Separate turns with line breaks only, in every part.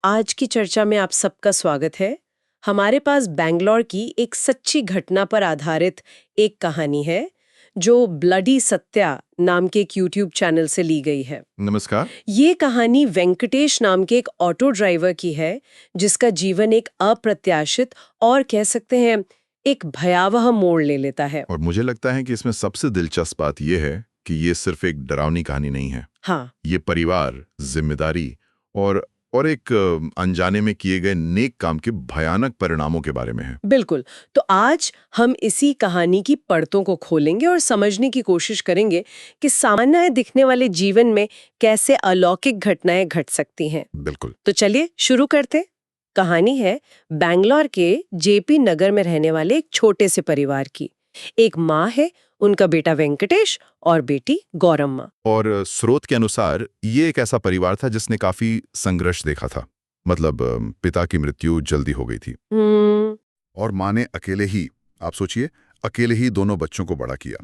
आज की चर्चा में आप सबका स्वागत है। हमारे पास बैंगलोर की एक सच्ची घटना पर आधारित एक कहानी है जो ब्लडी सत्या नाम के एक यूट्यूब चैनल से ली गई है।
नमस्कार।
ये कहानी वेंकटेश नाम के एक ऑटो ड्राइवर की है जिसका जीवन एक अप्रत्याशित और कह सकते हैं एक भयावह मोड़ ले लेता है।
और मुझे लगता है कि इसमें सबसे दिलचस्प बात यह है कि ये सिर्फ एक डरावनी कहानी नहीं है।
हाँ,
ये परिवार, जिम्मेदारी और एक अनजाने में किए गए नेक काम के भयानक परिणामों के बारे में है।
बिल्कुल। तो आज हम इसी कहानी की परतों को खोलेंगे और समझने की कोशिश करेंगे कि सामान्य दिखने वाले जीवन में कैसे अलौकिक घटनाएं घट सकती हैं।
बिल्कुल।
तो चलिए शुरू करते। कहानी है बैंगलोर के जेपी नगर में रहने वाले एक छोटे से परिवार की। एक माँ है, उनका बेटा वेंकटेश और बेटी गौरम्मा।
और स्रोत के अनुसार ये एक ऐसा परिवार था जिसने काफी संघर्ष देखा था। मतलब पिता की मृत्यु जल्दी हो गई थी और माँ ने अकेले ही, आप सोचिए, अकेले ही दोनों बच्चों को बड़ा किया।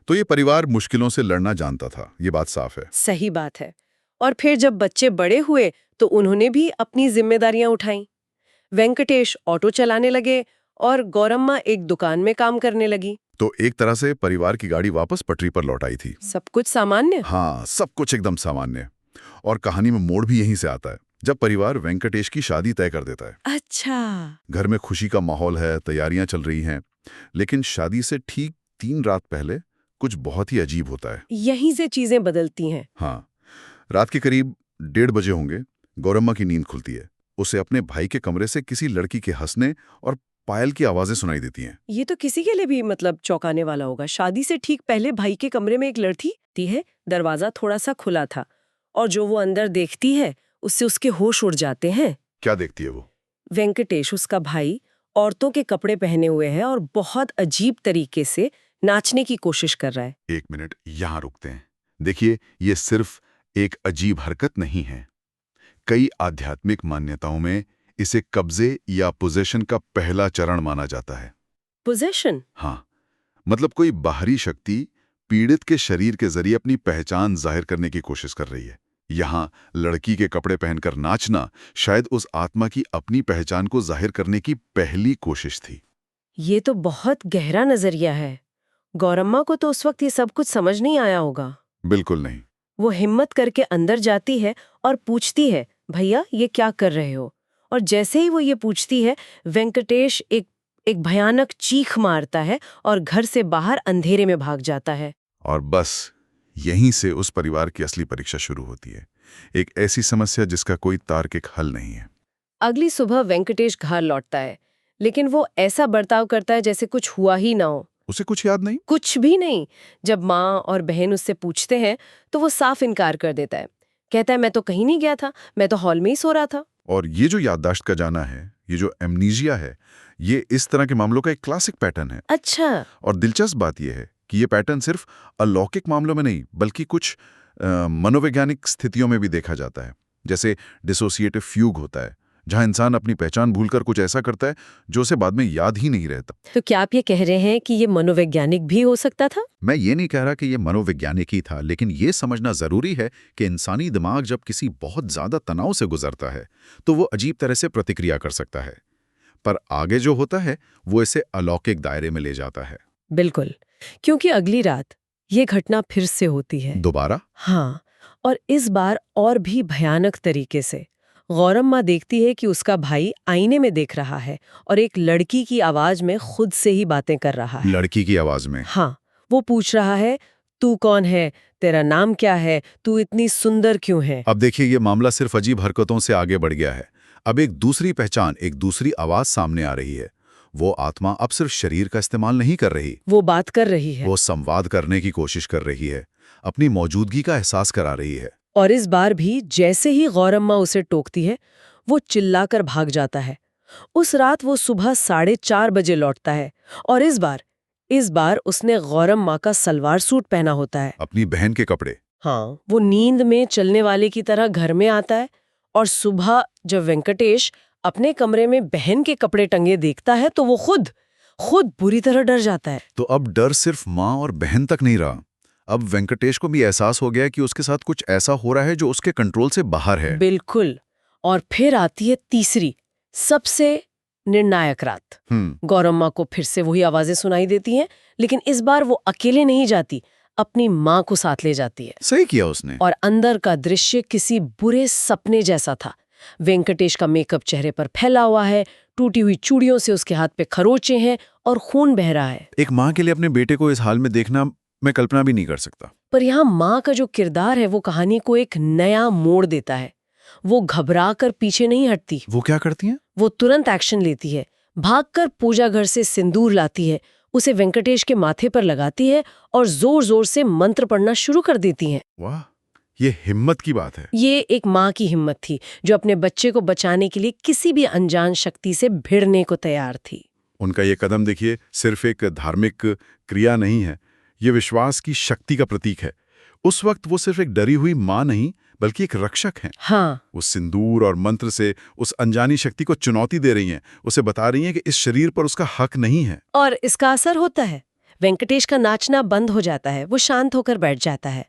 तो ये परिवार मुश्किलों से लड़ना जानता था, ये बात साफ है।
सही बात है। और फिर जब बच्चे बड़े हुए तो उन्होंने भी अपनी जिम्मेदारियां उठाई। वेंकटेश ऑटो चलाने लगे और गौरम्मा एक दुकान में काम करने लगी।
तो एक तरह से परिवार की गाड़ी वापस पटरी पर लौट आई थी।
सब कुछ सामान्य।
हाँ, सब कुछ एकदम सामान्य। और कहानी में मोड़ भी यहीं से आता है, जब परिवार वेंकटेश की शादी तय कर देता है।
अच्छा।
घर में खुशी का माहौल है, तैयारियां चल रही हैं, लेकिन शादी से ठीक 3 रात पहले कुछ बहुत ही अजीब होता है।
यहीं से चीजें बदलती हैं।
हाँ, रात के करीब 1:30 बजे होंगे, गौरम्मा की नींद खुलती है। उसे अपने भाई के कमरे से किसी लड़की के हंसने और पायल की आवाजें सुनाई देती हैं।
ये तो किसी के लिए भी चौंकाने वाला होगा। शादी से ठीक पहले भाई के कमरे में एक लड़की थी है, दरवाजा थोड़ा सा खुला था और जो वो अंदर देखती है उससे उसके होश उड़ जाते हैं।
क्या देखती है वो?
वेंकटेश, उसका भाई, औरतों के कपड़े पहने हुए है और बहुत अजीब तरीके से नाचने की कोशिश कर रहा है।
1 मिनट यहाँ रुकते हैं। देखिए, ये सिर्फ एक अजीब हरकत नहीं है। कई आध्यात्मिक मान्यताओं में इसे कब्जे या पोजेशन का पहला चरण माना जाता है।
पोजेशन?
हाँ, मतलब कोई बाहरी शक्ति पीड़ित के शरीर के जरिए अपनी पहचान जाहिर करने की कोशिश कर रही है। यहाँ लड़की के कपड़े पहनकर नाचना शायद उस आत्मा की अपनी पहचान को जाहिर करने की पहली कोशिश थी।
ये तो बहुत गहरा नजरिया है। गौरम्मा को तो उस वक्त ये सब कुछ समझ नहीं आया होगा।
बिल्कुल नहीं।
वो हिम्मत करके अंदर जाती है और पूछती है, भैया ये क्या कर रहे हो? और जैसे ही वो ये पूछती है, वेंकटेश एक भयानक चीख मारता है और घर से बाहर अंधेरे में भाग जाता है।
और बस यहीं से उस परिवार की असली परीक्षा शुरू होती है। एक ऐसी समस्या जिसका कोई तार्किक हल नहीं है।
अगली सुबह वेंकटेश घर लौटता है, लेकिन वो ऐसा बर्ताव करता है जैसे कुछ हुआ ही ना हो।
उसे कुछ याद नहीं?
कुछ भी नहीं। जब माँ और बहन उससे पूछते हैं तो वो साफ इनकार कर देता है। कहता है, मैं तो कहीं नहीं गया था, मैं तो हॉल में ही सो रहा था।
और ये जो याददाश्त का जाना है, ये जो एमनीजिया है, ये इस तरह के मामलों का एक क्लासिक पैटर्न है।
अच्छा।
और दिलचस्प बात यह है कि ये पैटर्न सिर्फ अलौकिक मामलों में नहीं, बल्कि कुछ मनोवैज्ञानिक स्थितियों में भी देखा जाता है। जैसे डिसोसिएटिव फ्यूग होता है, जहां इंसान अपनी पहचान भूलकर कुछ ऐसा करता है जो उसे बाद में याद ही नहीं रहता।
तो क्या आप ये कह रहे हैं कि ये मनोवैज्ञानिक भी हो सकता था?
मैं ये नहीं कह रहा कि ये मनोवैज्ञानिक ही था, लेकिन ये समझना जरूरी है कि इंसानी दिमाग जब किसी बहुत ज्यादा तनाव से गुजरता है तो वो अजीब तरह से प्रतिक्रिया कर सकता है। पर आगे जो होता है वो इसे अलौकिक दायरे में ले जाता है।
बिल्कुल, क्योंकि अगली रात ये घटना फिर से होती है।
दोबारा?
हाँ, और इस बार और भी भयानक तरीके से। गौरम्मा देखती है कि उसका भाई आईने में देख रहा है और एक लड़की की आवाज में खुद से ही बातें कर रहा है।
लड़की की आवाज में?
हाँ, वो पूछ रहा है, तू कौन है, तेरा नाम क्या है, तू इतनी सुंदर क्यों है?
अब देखिए, ये मामला सिर्फ अजीब हरकतों से आगे बढ़ गया है। अब एक दूसरी पहचान, एक दूसरी आवाज सामने आ रही है। वो आत्मा अब सिर्फ शरीर का इस्तेमाल नहीं कर रही,
वो बात कर रही है।
वो संवाद करने की कोशिश कर रही है, अपनी मौजूदगी का एहसास करा रही है।
और इस बार भी जैसे ही गौरम्मा उसे टोकती है, वो चिल्लाकर भाग जाता है। उस रात वो सुबह 4:30 बजे लौटता है और इस बार उसने गौरम्मा का सलवार सूट पहना होता है।
अपनी बहन के कपड़े?
हाँ, वो नींद में चलने वाले की तरह घर में आता है और सुबह जब वेंकटेश अपने कमरे में बहन के कपड़े टंगे देखता है तो वो खुद बुरी तरह डर जाता है।
तो अब डर सिर्फ माँ और बहन तक नहीं रहा, अब वेंकटेश को भी एहसास हो गया कि उसके साथ कुछ ऐसा हो रहा है जो उसके कंट्रोल से बाहर है।
बिल्कुल। और फिर आती है तीसरी, सबसे निर्णायक रात। गौरव माँ को फिर से वही आवाजें सुनाई देती हैं, लेकिन इस बार वो अकेले नहीं जाती, अपनी माँ को साथ ले जाती है।
सही किया उसने।
और अंदर का दृश्य किसी बुरे सपने जैसा था। वेंकटेश का मेकअप चेहरे पर फैला हुआ है, टूटी हुई चूड़ियों से उसके हाथ पे खरोचे हैं और खून बह रहा है।
एक माँ के लिए अपने बेटे को इस हाल में देखना मैं कल्पना भी नहीं कर सकता।
पर यहाँ माँ का जो किरदार है वो कहानी को एक नया मोड़ देता है। वो घबरा कर पीछे नहीं हटती।
वो क्या करती हैं?
वो तुरंत एक्शन लेती है, भागकर पूजा घर से सिंदूर लाती है, उसे वेंकटेश के माथे पर लगाती है और जोर जोर से मंत्र पढ़ना शुरू कर देती है।
वाह, ये हिम्मत की बात है।
ये एक माँ की हिम्मत थी जो अपने बच्चे को बचाने के लिए किसी भी अनजान शक्ति से भिड़ने को तैयार थी।
उनका ये कदम देखिए, सिर्फ एक धार्मिक क्रिया नहीं है, ये विश्वास की शक्ति का प्रतीक है। उस वक्त वो सिर्फ एक डरी हुई माँ नहीं बल्कि एक रक्षक हैं।
हाँ,
वो सिंदूर और मंत्र से उस अनजानी शक्ति को चुनौती दे रही हैं, उसे बता रही हैं कि इस शरीर पर उसका हक नहीं है।
और इसका असर होता है। वेंकटेश का नाचना बंद हो जाता है, वो शांत होकर बैठ जाता है।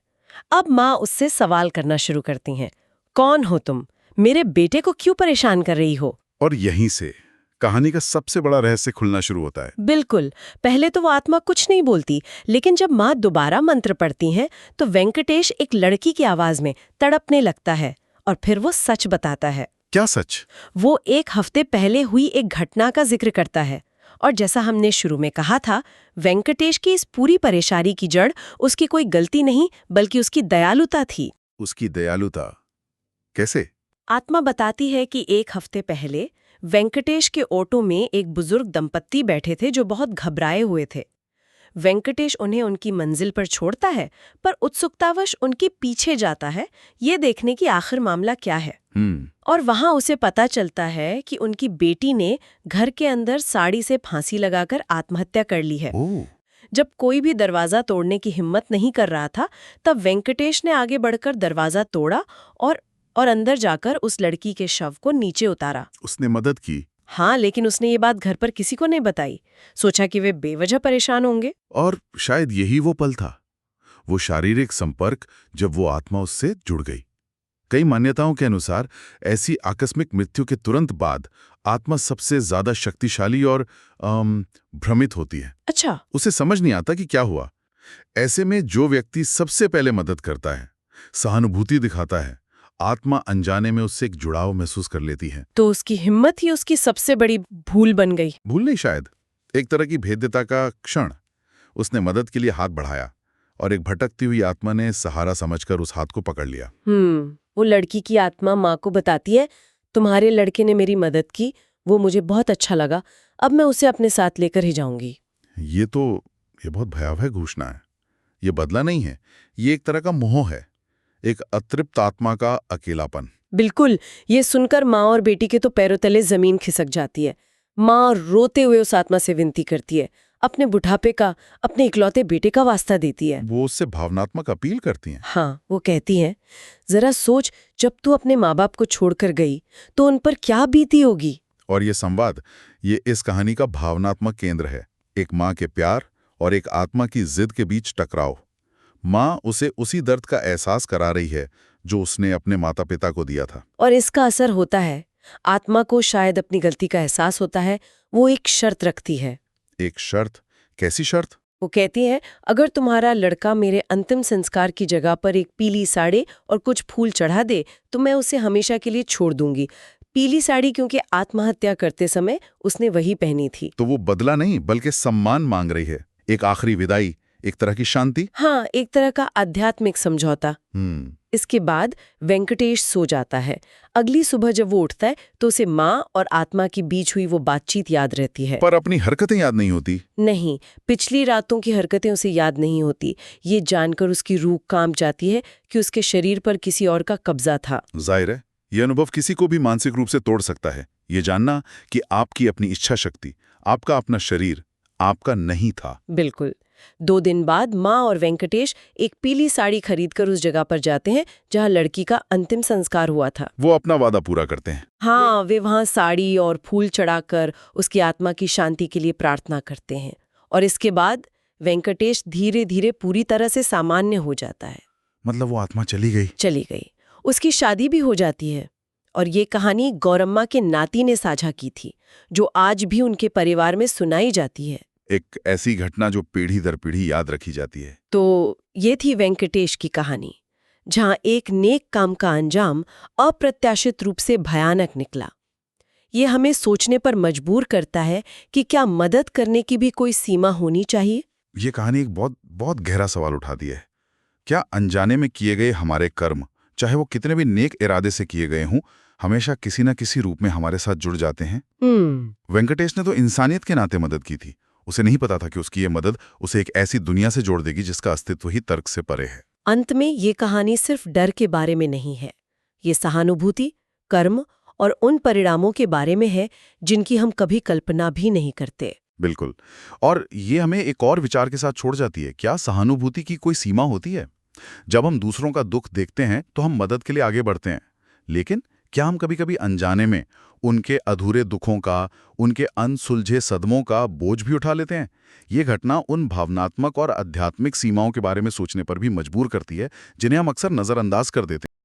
अब माँ उससे सवाल करना शुरू करती हैं, कौन हो तुम? मेरे बेटे को क्यों परेशान कर रही हो?
और यहीं से कहानी का सबसे बड़ा रहस्य खुलना शुरू होता है।
बिल्कुल। पहले तो वो आत्मा कुछ नहीं बोलती, लेकिन जब माँ दोबारा मंत्र पढ़ती हैं तो वेंकटेश एक लड़की की आवाज में तड़पने लगता है और फिर वो सच बताता है।
क्या सच?
वो 1 हफ्ते पहले हुई एक घटना का जिक्र करता है। और जैसा हमने शुरू में कहा था, वेंकटेश की इस पूरी परेशानी की जड़ उसकी कोई गलती नहीं बल्कि उसकी दयालुता थी।
उसकी दयालुता कैसे?
आत्मा बताती है कि 1 हफ्ते पहले वेंकटेश के ऑटो में एक बुजुर्ग दंपत्ति बैठे थे जो बहुत घबराए हुए थे। वेंकटेश उन्हें उनकी मंजिल पर छोड़ता है, पर उत्सुकतावश उनके पीछे जाता है, ये देखने की आखिर मामला क्या है। और वहां उसे पता चलता है कि उनकी बेटी ने घर के अंदर साड़ी से फांसी लगाकर आत्महत्या कर ली है। जब कोई भी दरवाजा तोड़ने की हिम्मत नहीं कर रहा था, तब वेंकटेश ने आगे बढ़कर दरवाजा तोड़ा और अंदर जाकर उस लड़की के शव को नीचे उतारा।
उसने मदद की?
हाँ, लेकिन उसने ये बात घर पर किसी को नहीं बताई। सोचा कि वे बेवजह परेशान होंगे।
और शायद यही वो पल था, वो शारीरिक संपर्क जब वो आत्मा उससे जुड़ गई। कई मान्यताओं के अनुसार ऐसी आकस्मिक मृत्यु के तुरंत बाद आत्मा सबसे ज्यादा शक्तिशाली और भ्रमित होती है।
अच्छा।
उसे समझ नहीं आता कि क्या हुआ। ऐसे में जो व्यक्ति सबसे पहले मदद करता है, सहानुभूति दिखाता है, आत्मा अनजाने में उससे एक जुड़ाव महसूस कर लेती है।
तो उसकी हिम्मत ही उसकी सबसे बड़ी भूल बन गई।
भूल नहीं, शायद एक तरह की भेद्यता का क्षण। उसने मदद के लिए हाथ बढ़ाया और एक भटकती हुई आत्मा ने सहारा समझकर उस हाथ को पकड़ लिया।
वो लड़की की आत्मा माँ को बताती है, तुम्हारे लड़के ने मेरी मदद की, वो मुझे बहुत अच्छा लगा, अब मैं उसे अपने साथ लेकर ही जाऊंगी।
ये बहुत भयावह घोषणा है। ये बदला नहीं है, ये एक तरह का मोह है, एक अतृप्त आत्मा का अकेलापन।
बिल्कुल। ये सुनकर माँ और बेटी के तो पैरों तले जमीन खिसक जाती है। माँ रोते हुए उस आत्मा से विनती करती है, अपने बुढ़ापे का, अपने इकलौते बेटे का वास्ता देती है।
वो उससे भावनात्मक अपील करती हैं।
हाँ, वो कहती हैं, जरा सोच, जब तू अपने माँ बाप को छोड़कर गई तो उन पर क्या बीती होगी।
और ये संवाद, ये इस कहानी का भावनात्मक केंद्र है। एक माँ के प्यार और एक आत्मा की जिद के बीच टकराव। माँ उसे उसी दर्द का एहसास करा रही है जो उसने अपने माता पिता को दिया था।
और इसका असर होता है। आत्मा को शायद अपनी गलती का एहसास होता है। वो एक शर्त रखती है।
एक शर्त? कैसी शर्त?
वो कहती है, अगर तुम्हारा लड़का मेरे अंतिम संस्कार की जगह पर एक पीली साड़ी और कुछ फूल चढ़ा दे तो मैं उसे हमेशा के लिए छोड़ दूंगी। पीली साड़ी क्योंकि आत्महत्या करते समय उसने वही पहनी थी।
तो वो बदला नहीं बल्कि सम्मान मांग रही है, एक आखिरी विदाई, एक तरह की शांति।
हाँ, एक तरह का आध्यात्मिक समझौता। इसके बाद वेंकटेश सो जाता है। अगली सुबह जब वो उठता है तो उसे माँ और आत्मा के बीच हुई वो बातचीत याद रहती है।
पर अपनी हरकतें याद नहीं होती।
नहीं, पिछली रातों की हरकतें उसे याद नहीं होती। ये जानकर उसकी रूह कांप जाती है कि उसके शरीर पर किसी और का कब्जा था।
जाहिर है, ये अनुभव किसी को भी मानसिक रूप से तोड़ सकता है। ये जानना कि आपकी अपनी इच्छा शक्ति, आपका अपना शरीर आपका नहीं था।
बिल्कुल। 2 दिन बाद माँ और वेंकटेश एक पीली साड़ी खरीदकर उस जगह पर जाते हैं जहाँ लड़की का अंतिम संस्कार हुआ था।
वो अपना वादा पूरा करते हैं।
हाँ, वे वहाँ साड़ी और फूल चढ़ाकर उसकी आत्मा की शांति के लिए प्रार्थना करते हैं। और इसके बाद वेंकटेश धीरे धीरे पूरी तरह से सामान्य हो जाता है।
मतलब वो आत्मा चली गई?
चली गई। उसकी शादी भी हो जाती है और ये कहानी गौरम्मा के नाती ने साझा की थी, जो आज भी उनके परिवार में सुनाई जाती है।
एक ऐसी घटना जो पीढ़ी दर पीढ़ी याद रखी जाती है।
तो ये थी वेंकटेश की कहानी, जहां एक नेक काम का अंजाम अप्रत्याशित रूप से भयानक निकला। ये हमें सोचने पर मजबूर करता है कि क्या मदद करने की भी कोई सीमा होनी चाहिए?
ये कहानी एक बहुत बहुत गहरा सवाल उठाती है। क्या अनजाने में किए गए हमारे कर्म, चाहे वो कितने भी नेक इरादे से किए गए हों, हमेशा किसी न किसी रूप में हमारे साथ जुड़ जाते हैं? वेंकटेश ने तो इंसानियत के नाते मदद की थी। उसे नहीं पता था कि उसकी ये मदद उसे एक ऐसी दुनिया से जोड़ देगी जिसका अस्तित्व ही तर्क से परे है।
अंत में ये कहानी सिर्फ डर के बारे में नहीं है। ये सहानुभूति, कर्म और उन परिणामों के बारे में है जिनकी हम कभी कल्पना भी नहीं करते।
बिल्कुल। और ये हमें एक और विचार के साथ छोड़ जाती है। क्या सहानुभूति की कोई सीमा होती है? जब हम दूसरों का दुख देखते हैं तो हम मदद के लिए आगे बढ़ते हैं, लेकिन क्या हम कभी-कभी अनजाने में उनके अधूरे दुखों का, उनके अनसुलझे सदमों का बोझ भी उठा लेते हैं? ये घटना उन भावनात्मक और आध्यात्मिक सीमाओं के बारे में सोचने पर भी मजबूर करती है, जिन्हें हम अक्सर नज़रअंदाज कर देते हैं।